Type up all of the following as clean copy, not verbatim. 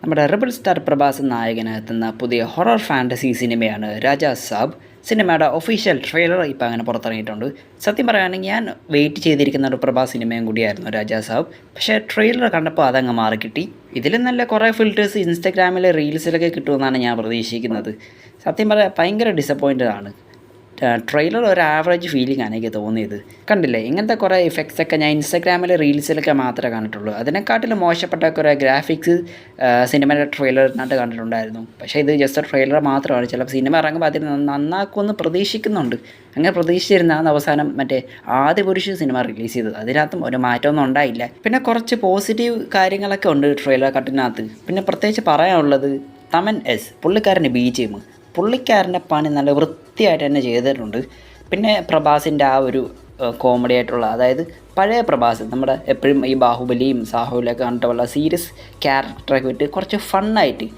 നമ്മുടെ Rebel star Prabhas നായകനെത്തുന്ന പുതിയ horror fantasy സിനിമയാണ് രാജാ സാബ്. സിനിമയുടെ ഒഫീഷ്യൽ ട്രെയിലർ ഇപ്പോൾ അങ്ങനെ പുറത്തിറങ്ങിയിട്ടുണ്ട്. സത്യം പറയുകയാണെങ്കിൽ ഞാൻ വെയിറ്റ് ചെയ്തിരിക്കുന്ന ഒരു പ്രഭാസ് സിനിമയും കൂടിയായിരുന്നു രാജാ സാബ്. പക്ഷേ ട്രെയിലർ കണ്ടപ്പോൾ അതങ്ങ് മാറിക്കിട്ടി. ഇതിലും നല്ല കുറേ ഫിൽറ്റേഴ്സ് ഇൻസ്റ്റഗ്രാമിലെ റീൽസിലൊക്കെ കിട്ടുമെന്നാണ് ഞാൻ പ്രതീക്ഷിക്കുന്നത്. സത്യം പറയാൻ ഭയങ്കര ഡിസപ്പോയിൻറ്റഡ് ആണ്. ട്രെയിലർ ഒരു ആവറേജ് ഫീലിംഗ് ആണ് എനിക്ക് തോന്നിയത്. കണ്ടില്ലേ, ഇങ്ങനത്തെ കുറേ ഇഫക്ട്സ് ഒക്കെ ഞാൻ ഇൻസ്റ്റാഗ്രാമിലെ റീൽസിലൊക്കെ മാത്രമേ കണ്ടിട്ടുള്ളൂ. അതിനെക്കാട്ടിലും മോശപ്പെട്ട കുറേ ഗ്രാഫിക്സ് സിനിമയുടെ ട്രെയിലറിനകത്ത് കണ്ടിട്ടുണ്ടായിരുന്നു. പക്ഷേ ഇത് ജസ്റ്റ് ട്രെയിലർ മാത്രമാണ്. ചിലപ്പോൾ സിനിമ ഇറങ്ങുമ്പോൾ അതിന് നന്നാക്കുമെന്ന് പ്രതീക്ഷിക്കുന്നുണ്ട്. അങ്ങനെ പ്രതീക്ഷിച്ചിരുന്നാണ് അവസാനം മറ്റേ ആദിപുരുഷ് സിനിമ റിലീസ് ചെയ്തത്. അതിനകത്തും ഒരു മാറ്റമൊന്നും ഉണ്ടായില്ല. പിന്നെ കുറച്ച് പോസിറ്റീവ് കാര്യങ്ങളൊക്കെ ഉണ്ട് ട്രെയിലർ കട്ടിനകത്ത്. പിന്നെ പ്രത്യേകിച്ച് പറയാനുള്ളത് തമൻ എസ് പുള്ളിക്കാരൻ്റെ BGM, പുള്ളിക്കാരൻ്റെ പണി നല്ല വൃത്തിയായിട്ട് തന്നെ ചെയ്തിട്ടുണ്ട്. പിന്നെ പ്രഭാസിൻ്റെ ആ ഒരു കോമഡി ആയിട്ടുള്ള, അതായത് പഴയ പ്രഭാസ്, നമ്മുടെ എപ്പോഴും ഈ ബാഹുബലിയും സാഹുവിലൊക്കെ കണ്ടിട്ടുള്ള സീരിയസ് ക്യാരക്ടറൊക്കെ വിട്ട് കുറച്ച് ഫണ്ണായിട്ട്,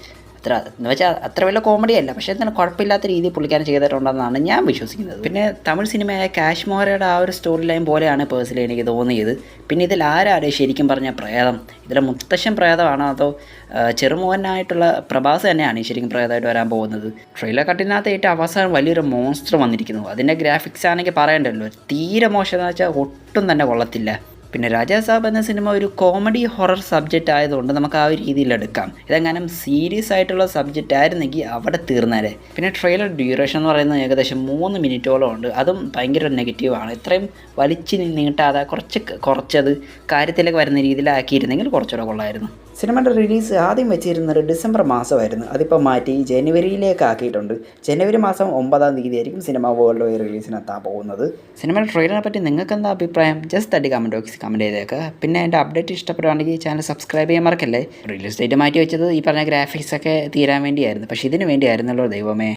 എന്ന് വെച്ചാൽ അത്ര വലിയ കോമഡി അല്ല, പക്ഷേ എന്താണ് കുഴപ്പമില്ലാത്ത രീതിയിൽ പുള്ളിക്കാരൻ ചെയ്തിട്ടുണ്ടെന്നാണ് ഞാൻ വിശ്വസിക്കുന്നത്. പിന്നെ തമിഴ് സിനിമയായ കാശ്മോരയുടെ ആ ഒരു സ്റ്റോറി ലൈൻ പോലെയാണ് പേഴ്സണലി എനിക്ക് തോന്നിയത്. പിന്നെ ഇതിൽ ആരാണ് ശരിക്കും പറഞ്ഞ പ്രേതം? ഇതിലെ മുത്തശ്ശൻ പ്രേതമാണോ അതോ ചെറുമോഹനായിട്ടുള്ള പ്രഭാസ് തന്നെയാണ് ശരിക്കും പ്രേതമായിട്ട് വരാൻ പോകുന്നത്? ട്രെയിലർ കട്ടിനകത്തായിട്ട് അവസാനം വലിയൊരു മോൺസ്റ്റർ വന്നിരിക്കുന്നു. അതിൻ്റെ ഗ്രാഫിക്സ് ആണെങ്കിൽ പറയണ്ടല്ലോ, തീരെ മോശം എന്ന് വെച്ചാൽ ഒട്ടും തന്നെ കൊള്ളത്തില്ല. പിന്നെ രാജാ സാബ് എന്ന സിനിമ ഒരു കോമഡി ഹൊറർ സബ്ജക്റ്റ് ആയതുകൊണ്ട് നമുക്ക് ആ ഒരു രീതിയിൽ എടുക്കാം. ഇതെങ്ങാനും സീരിയസ് ആയിട്ടുള്ള സബ്ജക്റ്റ് ആയിരുന്നെങ്കിൽ അവിടെ തീർന്നേരെ. പിന്നെ ട്രെയിലർ ഡ്യൂറേഷൻ എന്ന് പറയുന്നത് ഏകദേശം 3 മിനിറ്റോളം ഉണ്ട്. അതും ഭയങ്കര നെഗറ്റീവാണ്. ഇത്രയും വലിച്ച് നീട്ടാതെ കുറച്ചത് കാര്യത്തിലേക്ക് വരുന്ന രീതിയിലാക്കിയിരുന്നെങ്കിൽ കുറച്ചുകൂടെ കൊള്ളായിരുന്നു. സിനിമയുടെ റിലീസ് ആദ്യം വെച്ചിരുന്നത് ഡിസംബർ മാസമായിരുന്നു. അതിപ്പോൾ മാറ്റി ജനുവരിയിലേക്ക് ആക്കിയിട്ടുണ്ട്. ജനുവരി മാസം 9-ാം തീയതി ആയിരിക്കും സിനിമ വേൾഡ് വൈഡ് റിലീസിനെത്താൻ പോകുന്നത്. സിനിമയുടെ ട്രെയിലറിനെ പറ്റി നിങ്ങൾക്ക് എന്താ അഭിപ്രായം? ജസ്റ്റ് അടി കമൻറ്റ് ബോക്സിൽ കമൻറ്റ് ചെയ്തേക്കുക. പിന്നെ എൻ്റെ അപ്ഡേറ്റ് ഇഷ്ടപ്പെടുകയാണെങ്കിൽ ചാനൽ സബ്സ്ക്രൈബ് ചെയ്യാൻ മറക്കല്ലേ. റിലീസ് ഡേറ്റ് മാറ്റി വെച്ചത് ഈ പറഞ്ഞ ഗ്രാഫിക്സ് ഒക്കെ തീരാൻ വേണ്ടിയായിരുന്നു, പക്ഷേ ഇതിന് വേണ്ടിയായിരുന്നല്ലോ ദൈവമേ.